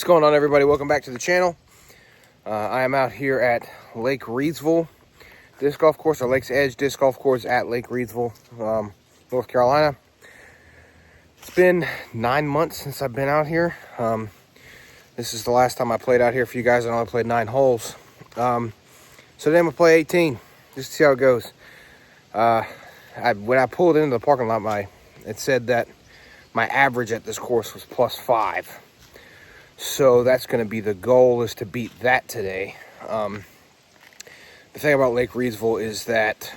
What's going on, everybody? Welcome back to the channel. I am out here at Lake Reedsville Disc Golf Course, or Lake's Edge Disc Golf Course at Lake Reedsville, North Carolina. It's been 9 months since I've been out here. This is the last time I played out here for you guys. I only played 9 holes. So today I'm gonna play 18, just to see how it goes. When I pulled into the parking lot, it said that my average at this course was +5. So that's going to be the goal, is to beat that today. The thing about Lake Reedsville is that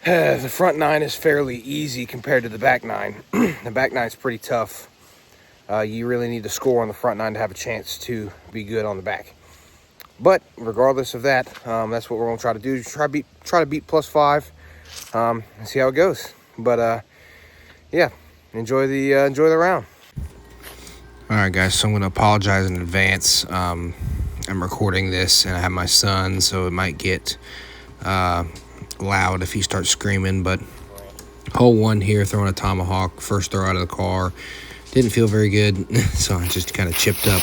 the front 9 is fairly easy compared to the back 9. The back 9 is pretty tough. You really need to score on the front 9 to have a chance to be good on the back. But regardless of that, that's what we're going to try to do. Try to beat +5 and see how it goes. But yeah, enjoy the round. All right, guys, so I'm going to apologize in advance. I'm recording this, and I have my son, so it might get loud if he starts screaming. But hole 1 here, throwing a tomahawk, first throw out of the car. Didn't feel very good, so I just kind of chipped up.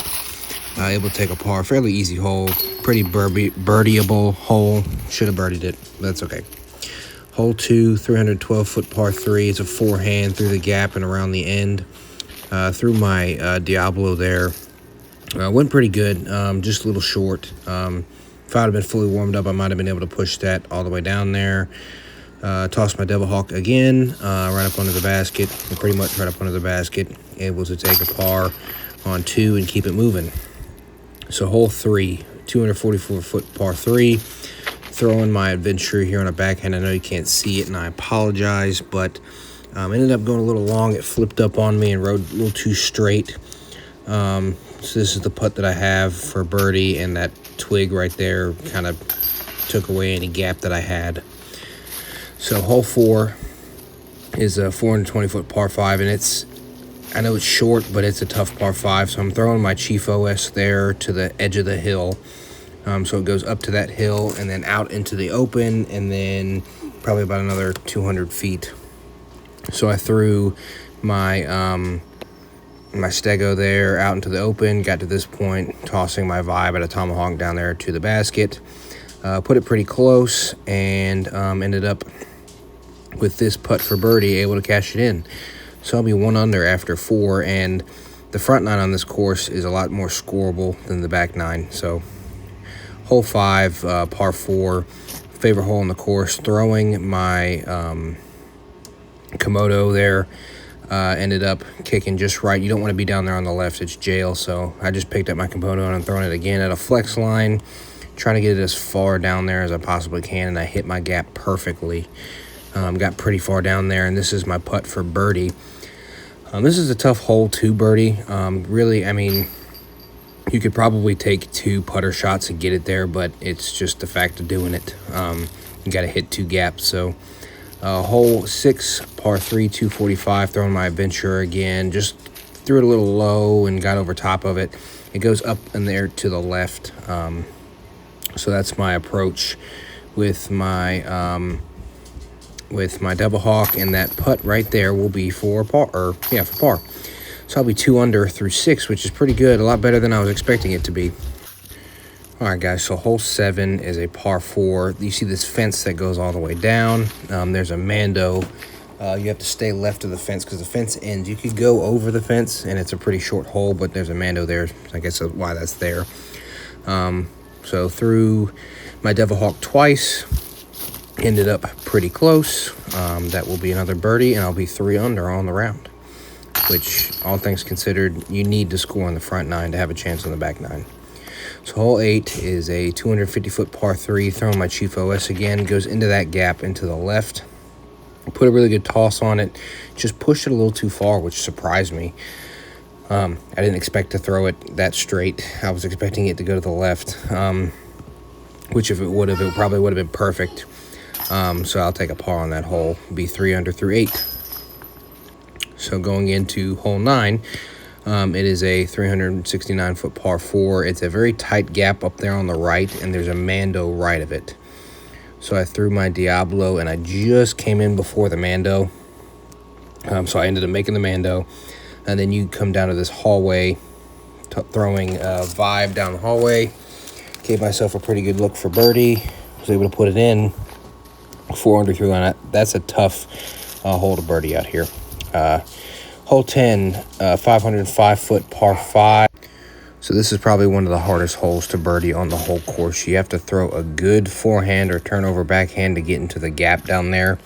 Able to take a par. Fairly easy hole. Pretty birdieable hole. Should have birdied it, but that's okay. Hole 2, 312-foot par 3. It's a forehand through the gap and around the end. Through my Diablo there. Went pretty good, just a little short. If I had been fully warmed up, I might have been able to push that all the way down there. Tossed my Devil Hawk again, right up under the basket, pretty much right up under the basket. Able to take a par on 2 and keep it moving. So hole 3, 244-foot par 3. Throwing my adventure here on a backhand. I know you can't see it, and I apologize, but ended up going a little long. It flipped up on me and rode a little too straight. So this is the putt that I have for birdie, and that twig right there kind of took away any gap that I had. So hole 4 is a 420-foot par 5, and I know it's short, but it's a tough par 5. So I'm throwing my Chief OS there to the edge of the hill. So it goes up to that hill and then out into the open, and then probably about another 200 feet. So I threw my my Stego there out into the open, got to this point, tossing my Vibe at a tomahawk down there to the basket. Put it pretty close, and ended up with this putt for birdie, able to cash it in. So I'll be 1 under after 4, and the front 9 on this course is a lot more scoreable than the back 9. So hole 5, par 4, favorite hole in the course, throwing my Komodo there. Ended up kicking just right. You don't want to be down there on the left, it's jail. So I just picked up my Komodo and I'm throwing it again at a flex line, trying to get it as far down there as I possibly can, and I hit my gap perfectly. Got pretty far down there, and this is my putt for birdie. This is a tough hole to birdie. Really, I mean, you could probably take 2 putter shots and get it there, but it's just the fact of doing it. You got to hit 2 gaps. So hole 6, par 3, 245, throwing my adventure again. Just threw it a little low and got over top of it. It goes up in there to the left. So that's my approach with my Devil Hawk, and that putt right there will be for par. For par. So I'll be 2 under through 6, which is pretty good. A lot better than I was expecting it to be. All right, guys, so hole 7 is a par 4. You see this fence that goes all the way down. There's a Mando. You have to stay left of the fence because the fence ends. You could go over the fence, and it's a pretty short hole, but there's a Mando there. I guess that's why that's there. So through my Devil Hawk twice. Ended up pretty close. That will be another birdie, and I'll be 3 under on the round, which, all things considered, you need to score on the front 9 to have a chance on the back 9. So hole 8 is a 250-foot par 3, throwing my Chief OS again, goes into that gap into the left. Put a really good toss on it, just pushed it a little too far, which surprised me. I didn't expect to throw it that straight. I was expecting it to go to the left, which if it would have, it probably would have been perfect. So I'll take a par on that hole, be 3 under through 8. So going into hole 9, it is a 369-foot par 4. It's a very tight gap up there on the right, and there's a Mando right of it. So I threw my Diablo, and I just came in before the Mando. So I ended up making the Mando, and then you come down to this hallway throwing Vibe down the hallway. Gave myself a pretty good look for birdie. Was able to put it in. 4 under through on it. That's a tough hole to birdie out here. Hole 10, 505-foot par 5. So this is probably one of the hardest holes to birdie on the whole course. You have to throw a good forehand or turnover backhand to get into the gap down there,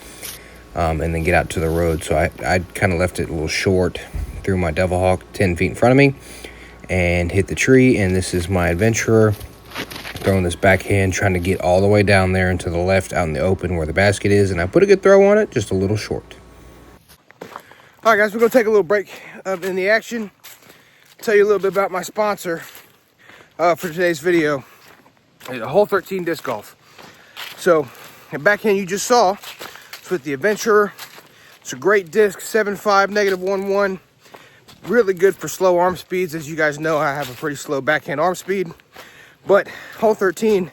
and then get out to the road. So I kind of left it a little short, threw my Devil Hawk 10 feet in front of me, and hit the tree. And this is my Adventurer, throwing this backhand, trying to get all the way down there and to the left out in the open where the basket is. And I put a good throw on it, just a little short. All right, guys, we're going to take a little break in the action. Tell you a little bit about my sponsor for today's video, Hole 13 Disc Golf. So the backhand you just saw, it's with the Adventurer. It's a great disc, 7.5, -1.1. Really good for slow arm speeds. As you guys know, I have a pretty slow backhand arm speed. But Hole 13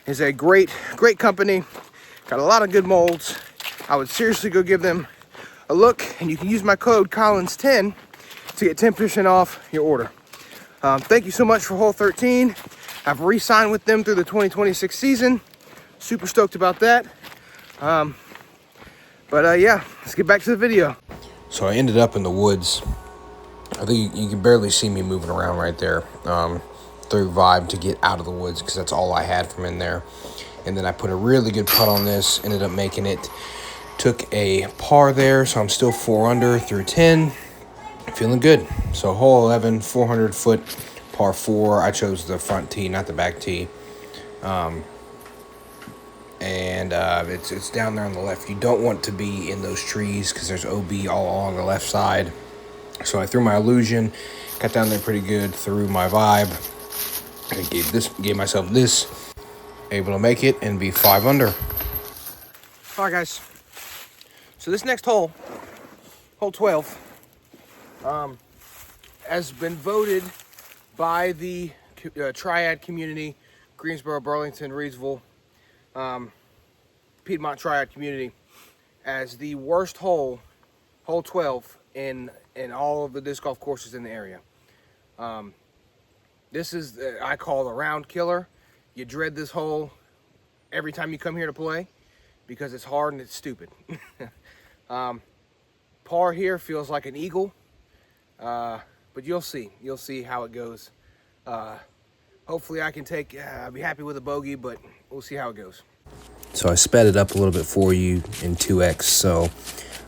is a great company. Got a lot of good molds. I would seriously go give them a look, and you can use my code Collins10 to get 10% off your order. Thank you so much for Hole 13. I've re-signed with them through the 2026 season. Super stoked about that. Yeah, let's get back to the video. So I ended up in the woods. I think you can barely see me moving around right there. Through Vibe to get out of the woods, because that's all I had from in there. And then I put a really good putt on this, ended up making it. Took a par there, so I'm still 4 under through 10. Feeling good. So hole 11, 400-foot par 4. I chose the front tee, not the back tee. It's down there on the left. You don't want to be in those trees because there's OB all along the left side. So I threw my Illusion, got down there pretty good, threw my Vibe, and gave myself this. Able to make it and be 5 under. All right, guys. So this next hole, hole 12, has been voted by the Triad community, Greensboro, Burlington, Reedsville, Piedmont Triad community, as the worst hole, hole 12, in all of the disc golf courses in the area. This is, I call the round killer. You dread this hole every time you come here to play because it's hard and it's stupid. Par here feels like an eagle, but you'll see how it goes. Hopefully I can I'll be happy with a bogey, but we'll see how it goes. So I sped it up a little bit for you in 2x, so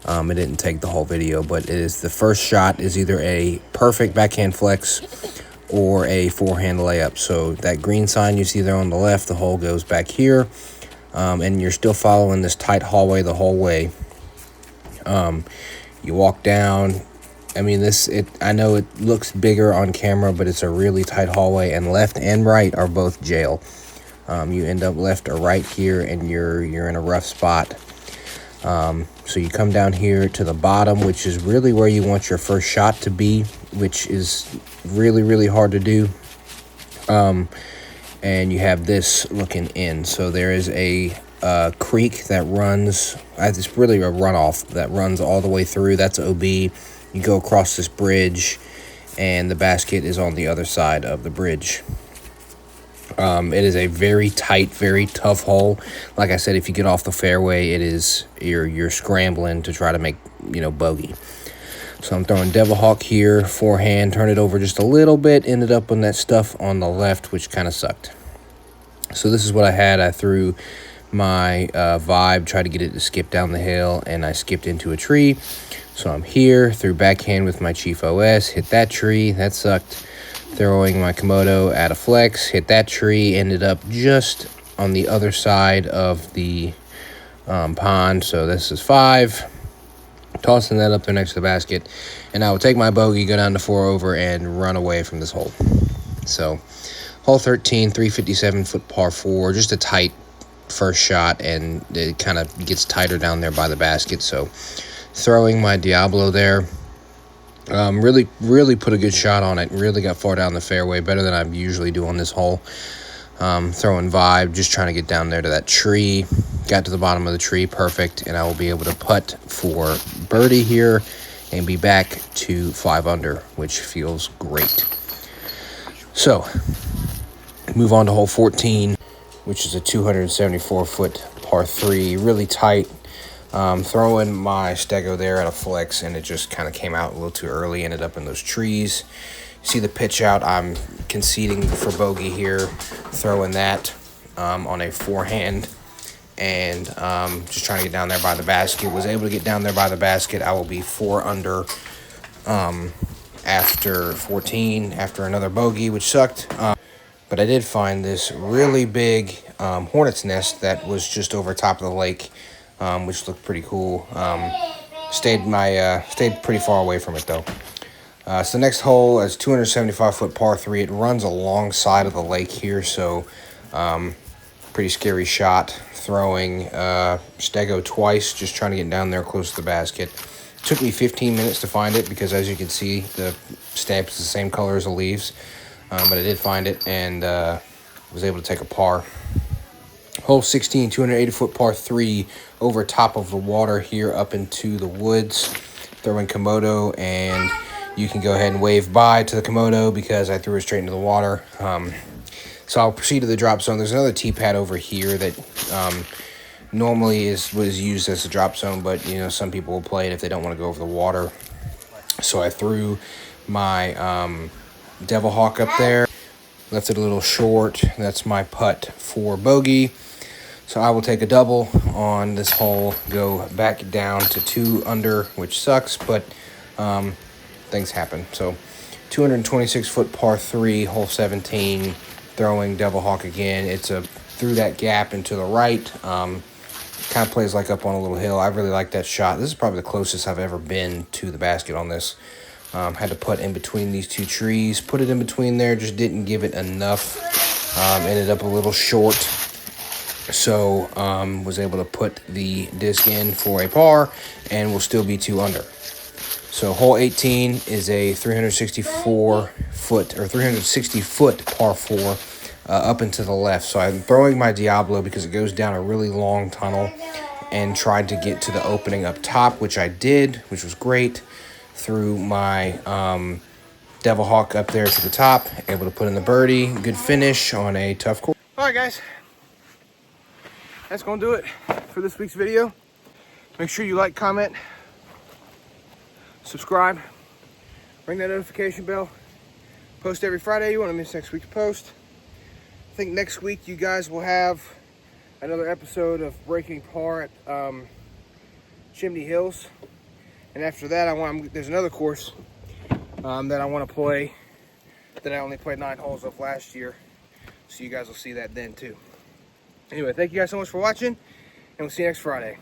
it didn't take the whole video, but it is the first shot is either a perfect backhand flex or a forehand layup. So that green sign you see there on the left, the hole goes back here, and you're still following this tight hallway the whole way. You walk down. I mean, I know it looks bigger on camera, but it's a really tight hallway, and left and right are both jail. You end up left or right here, and you're in a rough spot. So you come down here to the bottom, which is really where you want your first shot to be, which is really, really hard to do. And you have this looking in. So there is a creek that runs, it's really a runoff that runs all the way through. That's OB. You go across this bridge, and the basket is on the other side of the bridge. It is a very tight, very tough hole. Like I said, if you get off the fairway, you're scrambling to try to make, bogey. So I'm throwing Devil Hawk here, forehand, turn it over just a little bit, ended up on that stuff on the left, which kind of sucked. So this is what I had. I threw my Vibe, tried to get it to skip down the hill, and I skipped into a tree. So I'm here, threw backhand with my Chief OS, hit that tree, that sucked. Throwing my Komodo at a flex, hit that tree, ended up just on the other side of the pond. So this is 5. Tossing that up there next to the basket, and I will take my bogey, go down to 4 over, and run away from this hole. So hole 13, 357-foot par 4, just a tight first shot, and it kind of gets tighter down there by the basket. So throwing my Diablo there. Really put a good shot on it. Really got far down the fairway, better than I usually do on this hole. Throwing Vibe, just trying to get down there to that tree. Got to the bottom of the tree, perfect, and I will be able to putt for birdie here and be back to 5 under, which feels great. So, move on to hole 14, which is a 274-foot par 3, really tight. Throwing my stego there at a flex, and it just kind of came out a little too early, ended up in those trees. See the pitch out, I'm conceding for bogey here, throwing that on a forehand, and just trying to get down there by the basket. Was able to get down there by the basket. I will be 4 under after 14, after another bogey, which sucked. But I did find this really big hornet's nest that was just over top of the lake, which looked pretty cool. Stayed pretty far away from it though. So the next hole is 275-foot par 3. It runs alongside of the lake here, so pretty scary shot. Throwing stego twice, just trying to get down there close to the basket. Took me 15 minutes to find it because, as you can see, the stamp is the same color as the leaves. But I did find it and was able to take a par. Hole 16, 280-foot par 3 over top of the water here up into the woods. Throwing Komodo, and you can go ahead and wave bye to the Komodo because I threw it straight into the water. So I'll proceed to the drop zone. There's another tee pad over here that normally was used as a drop zone, but some people will play it if they don't want to go over the water. So I threw my Devil Hawk up there, left it a little short. That's my putt for bogey. So I will take a double on this hole, go back down to 2 under, which sucks, but things happen. So 226-foot par 3, hole 17, throwing Devil Hawk again. It's through that gap and to the right. Kind of plays like up on a little hill. I really like that shot. This is probably the closest I've ever been to the basket on this. Had to put in between these 2 trees. Put it in between there, just didn't give it enough. Ended up a little short. So was able to put the disc in for a par and will still be 2 under. So hole 18 is a 360-foot par 4 up and to the left. So I'm throwing my Diablo because it goes down a really long tunnel, and tried to get to the opening up top, which I did, which was great. Threw my Devil Hawk up there to the top, able to put in the birdie. Good finish on a tough course. All right, guys. That's going to do it for this week's video. Make sure you like, comment, subscribe, ring that notification bell. Post every Friday. You want to miss next week's post. I think next week you guys will have another episode of Breaking Par at Chimney Hills. And after that, there's another course that I want to play that I only played 9 holes of last year. So you guys will see that then too. Anyway, thank you guys so much for watching, and we'll see you next Friday.